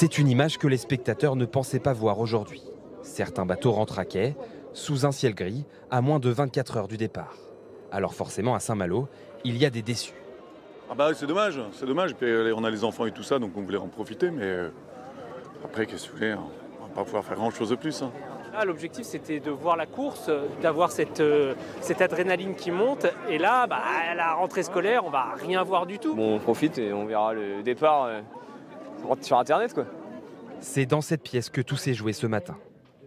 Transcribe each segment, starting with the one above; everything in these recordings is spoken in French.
C'est une image que les spectateurs ne pensaient pas voir aujourd'hui. Certains bateaux rentrent à quai, sous un ciel gris, à moins de 24 heures du départ. Alors forcément, à Saint-Malo, il y a des déçus. Ah bah c'est dommage. Puis, on a les enfants et tout ça, donc on voulait en profiter, mais après, qu'est-ce que vous voulez, on va pas pouvoir faire grand-chose de plus. Ah, l'objectif, c'était de voir la course, d'avoir cette adrénaline qui monte. Et là, à la rentrée scolaire, on va rien voir du tout. Bon, on profite et on verra le départ sur Internet, quoi. C'est dans cette pièce que tout s'est joué ce matin.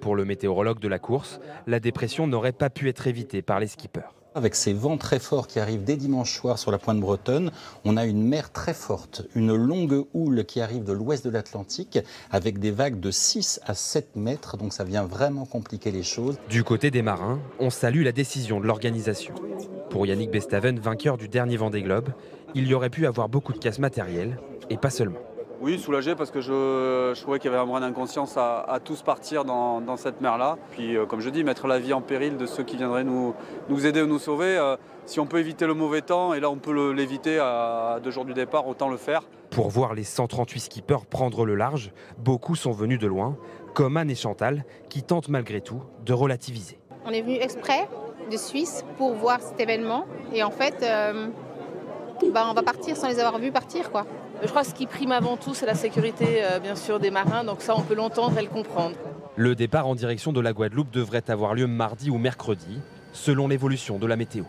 Pour le météorologue de la course, la dépression n'aurait pas pu être évitée par les skippers. Avec ces vents très forts qui arrivent dès dimanche soir sur la pointe bretonne, on a une mer très forte, une longue houle qui arrive de l'ouest de l'Atlantique avec des vagues de 6 à 7 mètres, donc ça vient vraiment compliquer les choses. Du côté des marins, on salue la décision de l'organisation. Pour Yannick Bestaven, vainqueur du dernier Vendée Globe, il y aurait pu avoir beaucoup de casse matérielle, et pas seulement. Oui, soulagé parce que je trouvais qu'il y avait un brin d'inconscience à tous partir dans cette mer-là. Puis comme je dis, mettre la vie en péril de ceux qui viendraient nous aider ou nous sauver. Si on peut éviter le mauvais temps, et là on peut l'éviter à 2 jours du départ, autant le faire. Pour voir les 138 skippers prendre le large, beaucoup sont venus de loin, comme Anne et Chantal, qui tentent malgré tout de relativiser. On est venu exprès de Suisse pour voir cet événement et en fait, on va partir sans les avoir vus partir, quoi. Je crois que ce qui prime avant tout, c'est la sécurité, bien sûr, des marins. Donc ça, on peut l'entendre et le comprendre. Le départ en direction de la Guadeloupe devrait avoir lieu mardi ou mercredi, selon l'évolution de la météo.